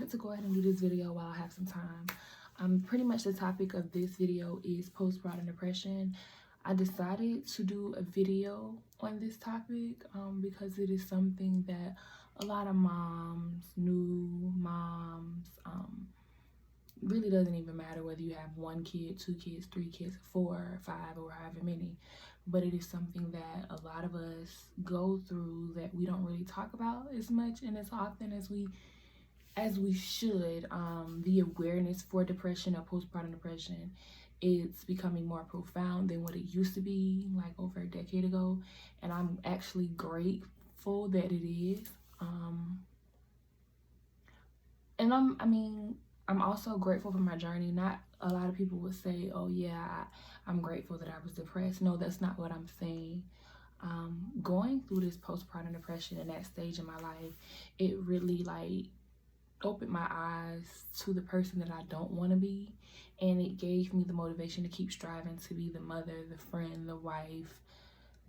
decided to go ahead and do this video while I have some time. Pretty much the topic of this video is postpartum depression. I decided to do a video on this topic because it is something that a lot of moms, new moms, really doesn't even matter whether you have 1 kid, 2 kids, 3 kids, 4, 5, or however many, but it is something that a lot of us go through that we don't really talk about as much and as often as we should. The awareness for depression or postpartum depression, it's becoming more profound than what it used to be like over a decade ago, and I'm actually grateful that it is. And I'm also grateful for my journey. Not a lot of people would say, oh yeah, I'm grateful that I was depressed. No, that's not what I'm saying. Going through this postpartum depression in that stage in my life, it really opened my eyes to the person that I don't want to be, and it gave me the motivation to keep striving to be the mother, the friend, the wife,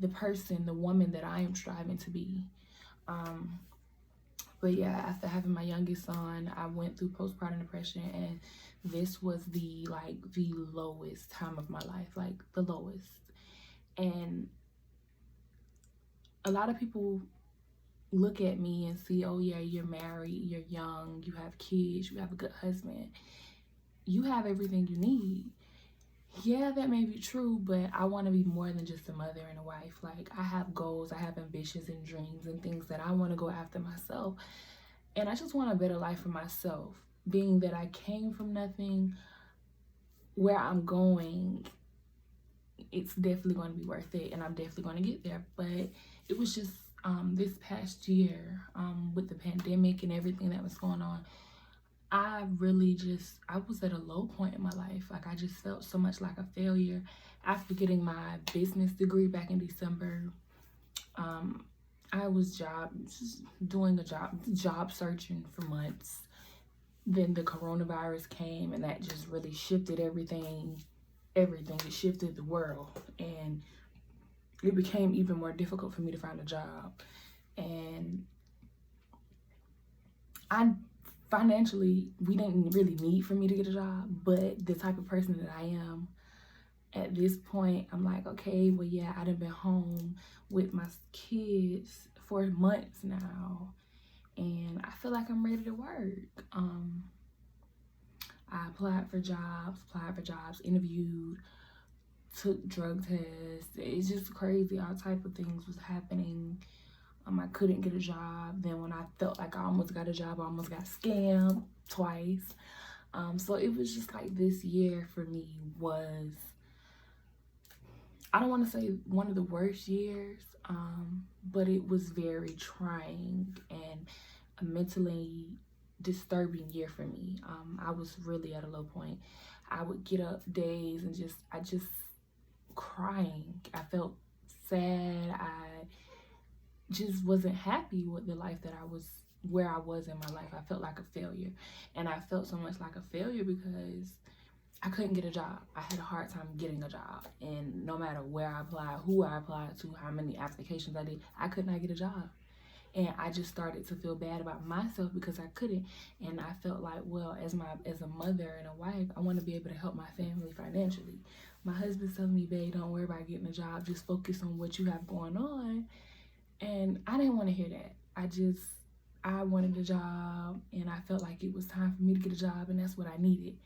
the person, the woman that I am striving to be. But yeah, after having my youngest son, I went through postpartum depression, and this was the lowest time of my life, the lowest. And a lot of people look at me and see, oh yeah, you're married, you're young, you have kids, you have a good husband, you have everything you need. Yeah, that may be true, but I want to be more than just a mother and a wife. I have goals, I have ambitions and dreams and things that I want to go after myself. And I just want a better life for myself. Being that I came from nothing, where I'm going, it's definitely going to be worth it, and I'm definitely going to get there. But it was just this past year, with the pandemic and everything that was going on, I was at a low point in my life. I just felt so much like a failure. After getting my business degree back in December, I was doing job searching for months. Then the coronavirus came, and that just really shifted everything. It shifted the world, and it became even more difficult for me to find a job. And financially, we didn't really need for me to get a job, but the type of person that I am, at this point, I'm like, okay, well, yeah, I done been home with my kids for months now, and I feel like I'm ready to work. I applied for jobs, interviewed, took drug tests. It's just crazy. All type of things was happening. I couldn't get a job. Then when I felt like I almost got a job, I almost got scammed twice. So it was just this year for me was, I don't want to say one of the worst years, but it was very trying and a mentally disturbing year for me. I was really at a low point. I would get up days and I just crying. I felt sad. I just wasn't happy with the life that where I was in my life. I felt like a failure, and I felt so much like a failure because I couldn't get a job. I had a hard time getting a job, and no matter where I applied, who I applied to, how many applications I did, I could not get a job. And I just started to feel bad about myself because I couldn't. And I felt like, well, as a mother and a wife, I want to be able to help my family financially. My husband's telling me, babe, don't worry about getting a job. Just focus on what you have going on. And I didn't want to hear that. I wanted a job, and I felt like it was time for me to get a job, and that's what I needed.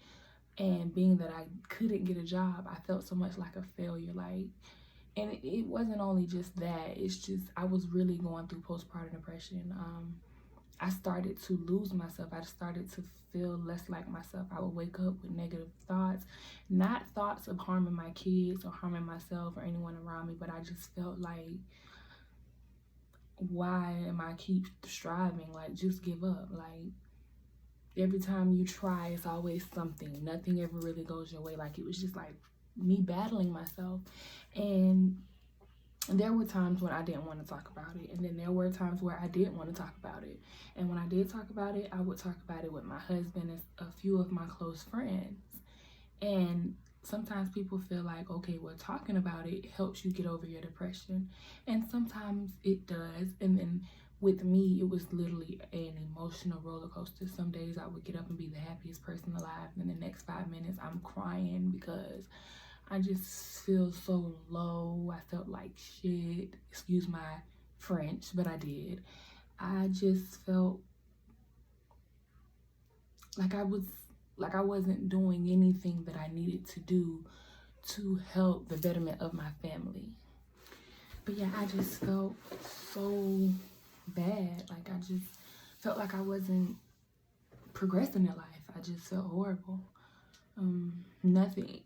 And being that I couldn't get a job, I felt so much like a failure. And it wasn't only just that, it's just I was really going through postpartum depression. I started to lose myself. I started to feel less like myself. I would wake up with negative thoughts, not thoughts of harming my kids or harming myself or anyone around me, but I just felt like, why am I keep striving? Just give up. Every time you try, it's always something. Nothing ever really goes your way. It was just me battling myself. And there were times when I didn't want to talk about it, and then there were times where I did want to talk about it. And when I did talk about it, I would talk about it with my husband and a few of my close friends. And sometimes people feel like, okay, well, talking about it helps you get over your depression, and sometimes it does. And then with me, it was literally an emotional roller coaster. Some days I would get up and be the happiest person alive, and the next 5 minutes I'm crying because I just feel so low. I felt like shit. Excuse my French, but I did. I just felt like I wasn't doing anything that I needed to do to help the betterment of my family. But yeah, I just felt so bad. Like I just felt like I wasn't progressing in life. I just felt horrible. Nothing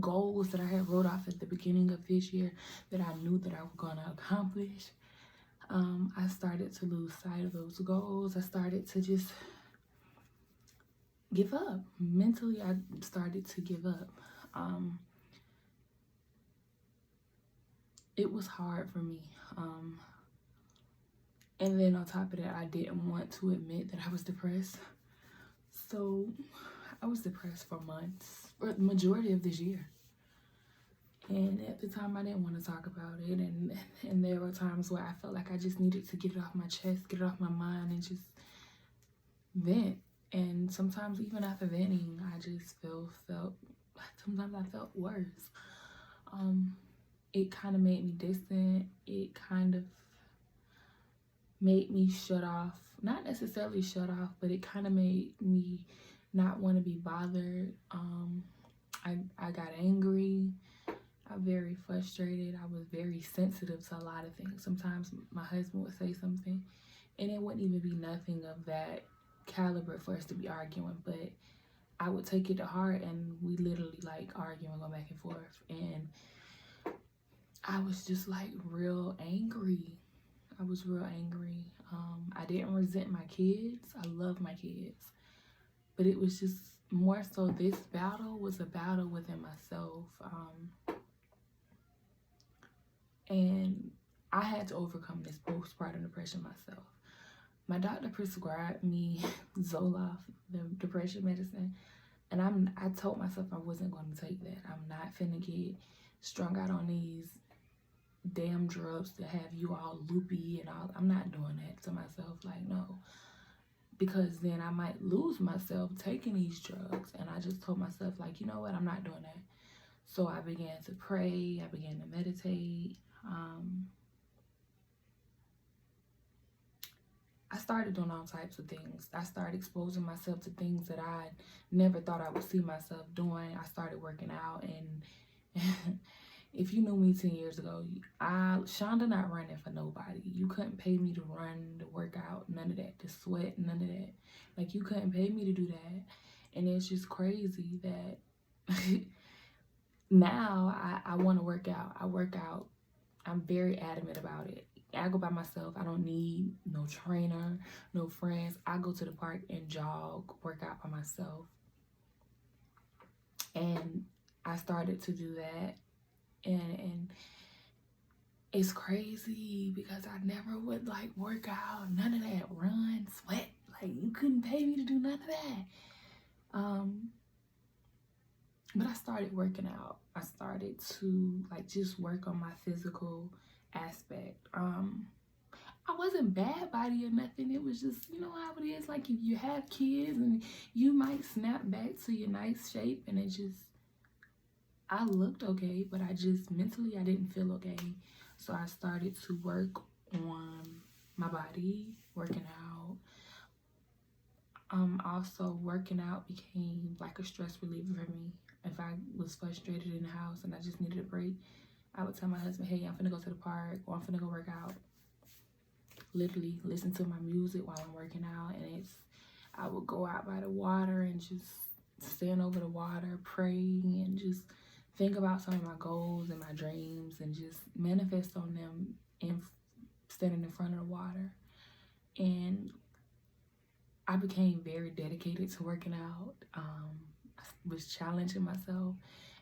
goals that I had wrote off at the beginning of this year that I knew that I was gonna accomplish. I started to lose sight of those goals. I started to just give up. Mentally, I started to give up. It was hard for me. And then on top of that, I didn't want to admit that I was depressed. So I was depressed for months, or the majority of this year. And at the time, I didn't want to talk about it. And there were times where I felt like I just needed to get it off my chest, get it off my mind, and just vent. And sometimes even after venting, I just sometimes I felt worse. It kind of made me distant. It kind of made me shut off, not necessarily shut off, but it kind of made me not want to be bothered. I got angry. I'm very frustrated. I was very sensitive to a lot of things. Sometimes my husband would say something and it wouldn't even be nothing of that caliber for us to be arguing, but I would take it to heart and we literally like arguing, going back and forth. And I was just like real angry. I was real angry. I didn't resent my kids. I love my kids. But it was just more so this battle was a battle within myself. And I had to overcome this postpartum depression myself. My doctor prescribed me Zoloft, the depression medicine, and I told myself I wasn't going to take that. I'm not finna get strung out on these damn drugs to have you all loopy and all. I'm not doing that to myself. Like, no, because then I might lose myself taking these drugs. And I just told myself, like, you know what, I'm not doing that. So I began to pray. I began to meditate. I started doing all types of things. I started exposing myself to things that I never thought I would see myself doing. I started working out, and if you knew me 10 years ago, Shonda not running for nobody. You couldn't pay me to run, to work out, none of that, to sweat, none of that. Like, you couldn't pay me to do that. And it's just crazy that now I want to work out. I work out. I'm very adamant about it. I go by myself. I don't need no trainer, no friends. I go to the park and jog, work out by myself. And I started to do that. And it's crazy because I never would like work out, none of that, run, sweat. Like, you couldn't pay me to do none of that. But I started working out. I started to like just work on my physical aspect. I wasn't bad body or nothing. It was just, you know how it is. Like, if you have kids and you might snap back to your nice shape, and it just, I looked okay, but I just mentally I didn't feel okay. So I started to work on my body, working out. Also working out became like a stress reliever for me. If I was frustrated in the house and I just needed a break, I would tell my husband, hey, I'm finna go to the park, or I'm finna go work out. Literally listen to my music while I'm working out, and I would go out by the water and just stand over the water, pray, and just think about some of my goals and my dreams and just manifest on them in standing in front of the water. And I became very dedicated to working out. I was challenging myself,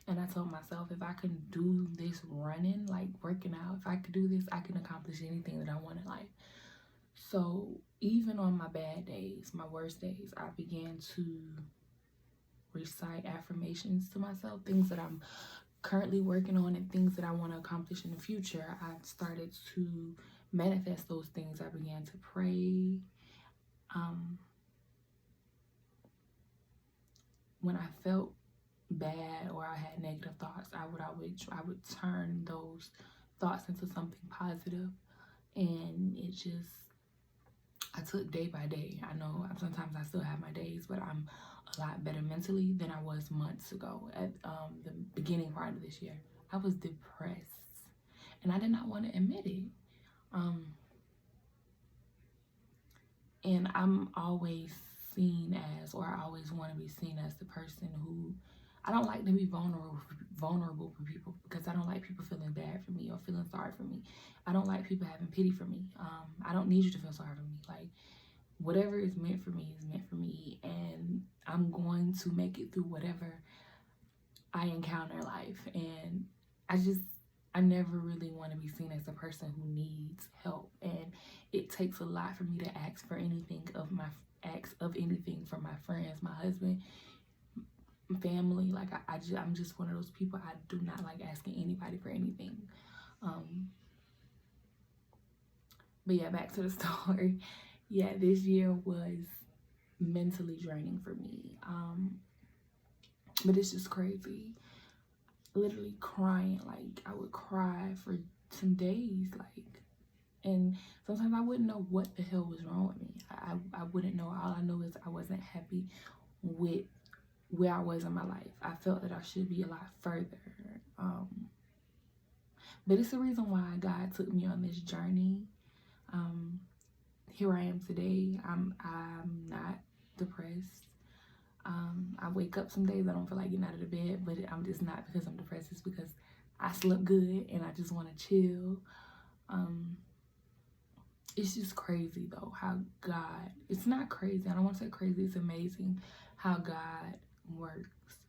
and I told myself, if I can do this running, like working out, if I could do this, I can accomplish anything that I want in life. So even on my bad days, my worst days, I began to recite affirmations to myself, things that I'm currently working on and things that I want to accomplish in the future. I started to manifest those things, I began to pray. When I felt bad or I had negative thoughts, I would turn those thoughts into something positive, and I took day by day. I know sometimes I still have my days, but I'm a lot better mentally than I was months ago. At the beginning part of this year, I was depressed, and I did not want to admit it. And I'm always seen as, or I always want to be seen as, the person who, I don't like to be vulnerable for people, because I don't like people feeling bad for me or feeling sorry for me. I don't like people having pity for me. I don't need you to feel sorry for me. Like, whatever is meant for me is meant for me, and I'm going to make it through whatever I encounter in life. And I never really want to be seen as a person who needs help, and it takes a lot for me to ask of anything from my friends, my husband, family. Like, I'm just one of those people. I do not like asking anybody for anything. But yeah, back to the story. Yeah, this year was mentally draining for me. But it's just crazy. Literally crying. Like, I would cry for some days, like, and sometimes I wouldn't know what the hell was wrong with me. I wouldn't know. All I know is I wasn't happy with where I was in my life. I felt that I should be a lot further. But it's the reason why God took me on this journey. Here I am today. I'm not depressed. I wake up some days I don't feel like getting out of the bed, but I'm just not because I'm depressed. It's because I slept good and I just want to chill. It's just crazy though how God, it's not crazy, I don't want to say crazy, it's amazing how God works.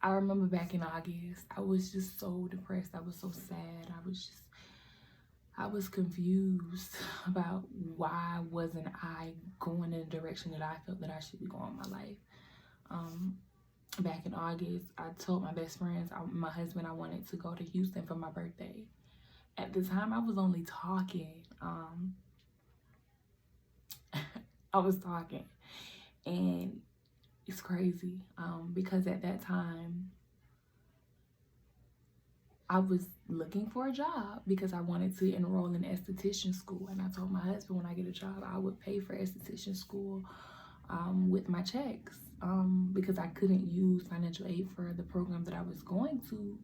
I remember back in August, I was just so depressed. I was so sad. I was confused about why wasn't I going in the direction that I felt that I should be going in my life. Back in August, I told my best friends, my husband, I wanted to go to Houston for my birthday. At the time, I was only talking. I was talking, and it's crazy because at that time, I was looking for a job because I wanted to enroll in esthetician school. And I told my husband, when I get a job, I would pay for esthetician school with my checks because I couldn't use financial aid for the program that I was going to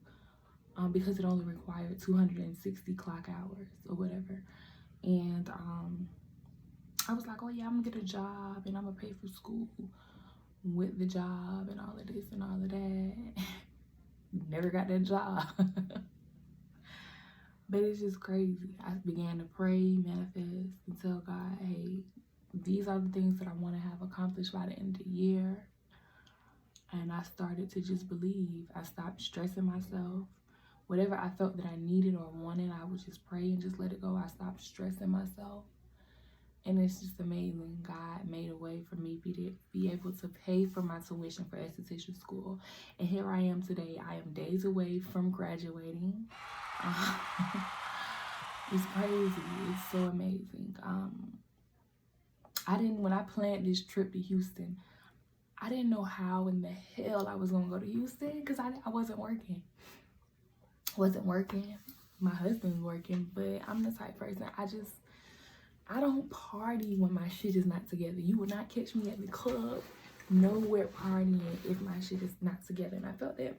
because it only required 260 clock hours or whatever. And I was like, oh yeah, I'm gonna get a job and I'm gonna pay for school with the job and all of this and all of that. Never got that job. But it's just crazy. I began to pray, manifest, and tell God, hey, these are the things that I want to have accomplished by the end of the year. And I started to just believe. I stopped stressing myself. Whatever I felt that I needed or wanted, I would just pray and just let it go. I stopped stressing myself. And it's just amazing. God made a way for me to be able to pay for my tuition for esthetician school. And here I am today. I am days away from graduating. It's crazy. It's so amazing. When I planned this trip to Houston, I didn't know how in the hell I was gonna go to Houston because I wasn't working. My husband's working, but I'm the type person, I don't party when my shit is not together. You will not catch me at the club, nowhere partying if my shit is not together. And I felt that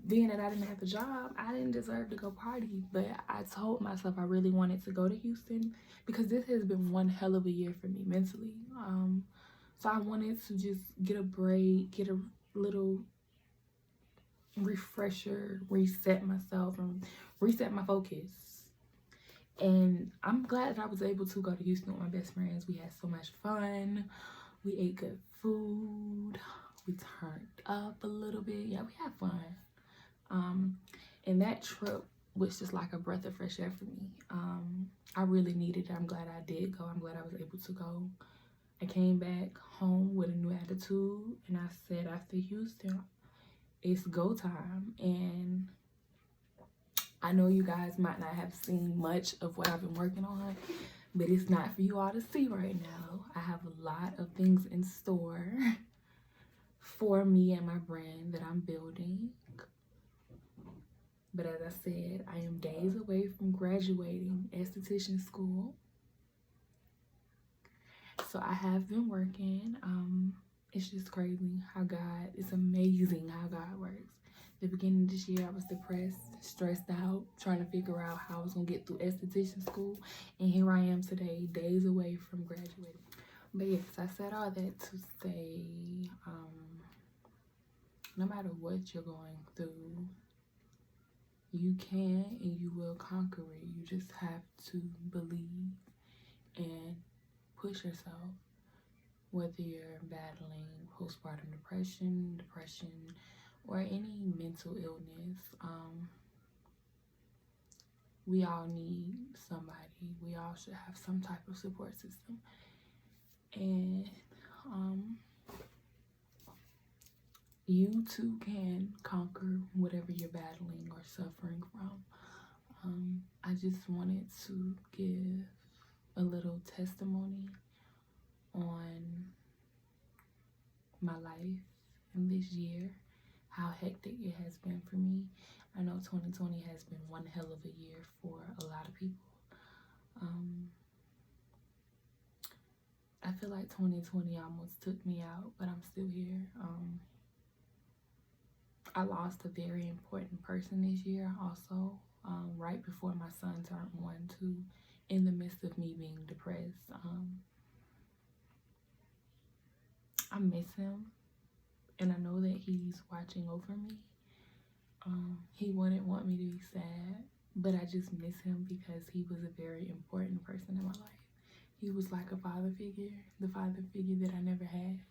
being that I didn't have a job, I didn't deserve to go party. But I told myself I really wanted to go to Houston because this has been one hell of a year for me mentally. So I wanted to just get a break, get a little refresher, reset myself, and reset my focus. And I'm glad that I was able to go to Houston with my best friends. We had so much fun. We ate good food. We turned up a little bit. Yeah, we had fun. And that trip was just like a breath of fresh air for me. I really needed it. I'm glad I did go. I'm glad I was able to go. I came back home with a new attitude. And I said, after Houston, it's go time. And I know you guys might not have seen much of what I've been working on, but it's not for you all to see right now. I have a lot of things in store for me and my brand that I'm building. But as I said, I am days away from graduating esthetician school. So I have been working. It's just crazy how God, it's amazing how God works. The beginning of this year, I was depressed, stressed out, trying to figure out how I was gonna get through esthetician school. And here I am today, days away from graduating. But yes, I said all that to say, no matter what you're going through, you can and you will conquer it. You just have to believe and push yourself. Whether you're battling postpartum depression, or any mental illness, we all need somebody. We all should have some type of support system. And you too can conquer whatever you're battling or suffering from. I just wanted to give a little testimony on my life in this year, how hectic it has been for me. I know 2020 has been one hell of a year for a lot of people. I feel like 2020 almost took me out, but I'm still here. I lost a very important person this year also, right before my son turned 1, too, in the midst of me being depressed. I miss him, and I know that he's watching over me. He wouldn't want me to be sad, but I just miss him because he was a very important person in my life. He was like a father figure, the father figure that I never had.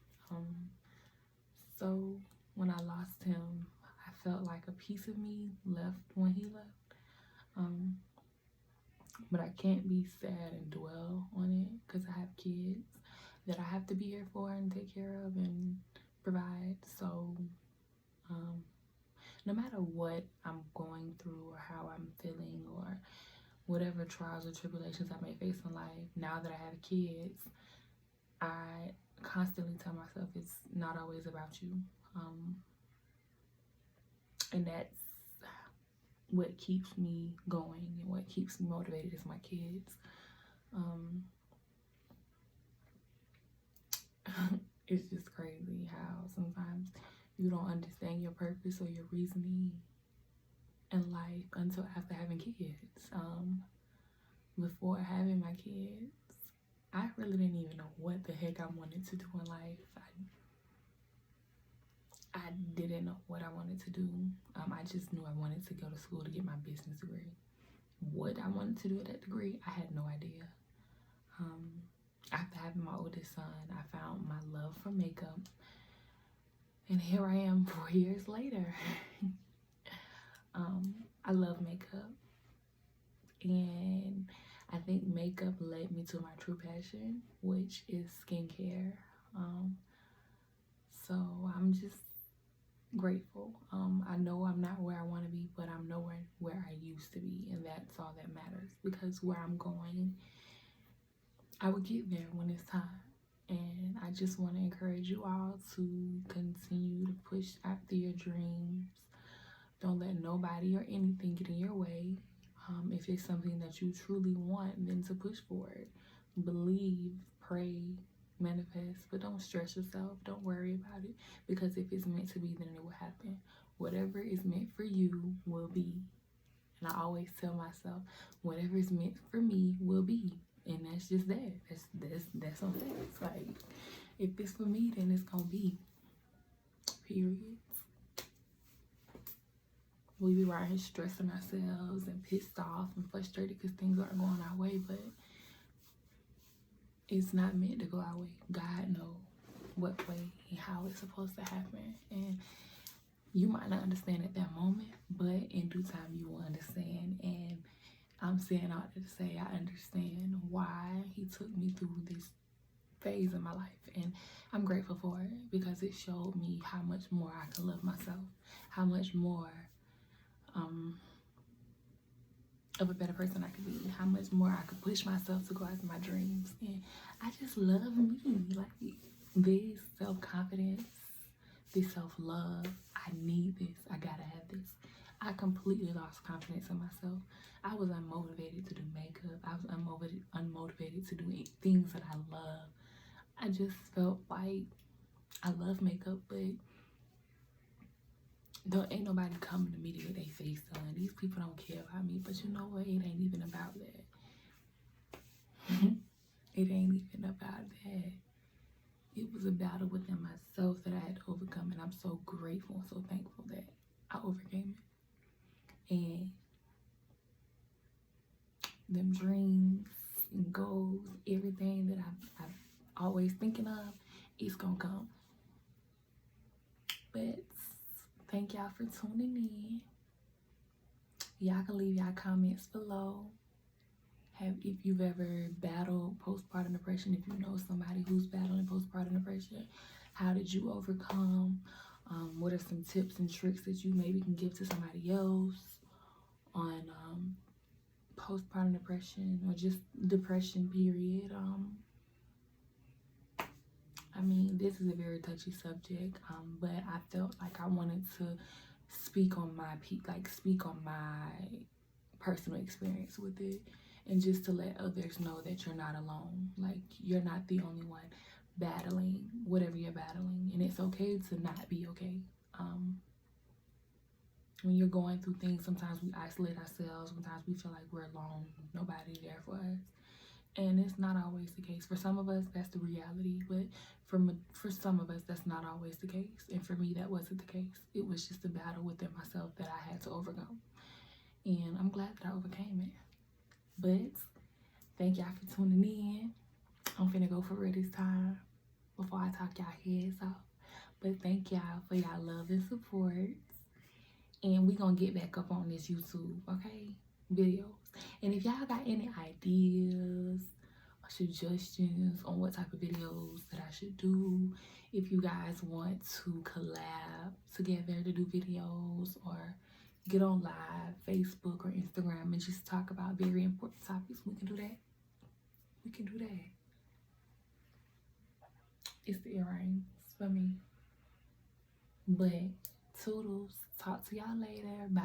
So when I lost him, I felt like a piece of me left when he left. But I can't be sad and dwell on it because I have kids that I have to be here for and take care of and provide. So no matter what I'm going through or how I'm feeling or whatever trials or tribulations I may face in life, now that I have kids, I constantly tell myself it's not always about you. And that's what keeps me going and what keeps me motivated is my kids. It's just crazy how sometimes you don't understand your purpose or your reasoning in life until after having kids. Before having my kids, I really didn't even know what the heck I wanted to do in life. I didn't know what I wanted to do. I just knew I wanted to go to school to get my business degree. What I wanted to do with that degree, I had no idea. After having my oldest son, I found my love for makeup. And here I am 4 years later. I love makeup. And I think makeup led me to my true passion, which is skincare. So I'm just grateful. I know I'm not where I want to be, but I'm nowhere where I used to be, and that's all that matters, because where I'm going, I will get there when it's time. And I just want to encourage you all to continue to push after your dreams. Don't let nobody or anything get in your way. If it's something that you truly want, then to push for it. Believe, pray, manifest, but don't stress yourself. Don't worry about it, because if it's meant to be, then it will happen. Whatever is meant for you will be. And I always tell myself, whatever is meant for me will be. And that's just that. That's on facts. Like, if it's for me, then it's gonna be. Period. We be right here stressing ourselves and pissed off and frustrated because things aren't going our way, but it's not meant to go our way. God knows what way and how it's supposed to happen. And you might not understand at that moment, but in due time you will understand. And I'm saying all that to say I understand why he took me through this phase in my life. And I'm grateful for it, because it showed me how much more I can love myself, how much more of a better person I could be, how much more I could push myself to go after my dreams. And I just love me. Like this self-confidence, this self-love. I need this. I gotta have this. I completely lost confidence in myself. I was unmotivated to do makeup. I was unmotivated to do things that I love. I just felt like I love makeup, but ain't nobody coming to me to get their face done. These people don't care about me, but you know what? It ain't even about that. It ain't even about that. It was a battle within myself that I had to overcome, and I'm so grateful and so thankful that I overcame it. And them dreams and goals, everything that I'm always thinking of, it's gonna come. But thank y'all for tuning in. Y'all can leave y'all comments below. If you've ever battled postpartum depression, if you know somebody who's battling postpartum depression, how did you overcome? What are some tips and tricks that you maybe can give to somebody else on postpartum depression or just depression period? I mean, this is a very touchy subject, but I felt like I wanted to speak on my personal experience with it, and just to let others know that you're not alone. Like, you're not the only one battling whatever you're battling, and it's okay to not be okay. When you're going through things, sometimes we isolate ourselves. Sometimes we feel like we're alone, nobody's there for us, and it's not always the case. For some of us, that's the reality, but for some of us, that's not always the case. And for me, that wasn't the case. It was just a battle within myself that I had to overcome, and I'm glad that I overcame it. But thank y'all for tuning in. I'm finna go for real this time before I talk y'all heads off. But thank y'all for y'all love and support. And we gonna get back up on this YouTube, okay? Videos. And if y'all got any ideas or suggestions on what type of videos that I should do, if you guys want to collab together to do videos or get on live, Facebook or Instagram, and just talk about very important topics, we can do that. We can do that. It's the earrings for me. But toodles. Talk to y'all later. Bye.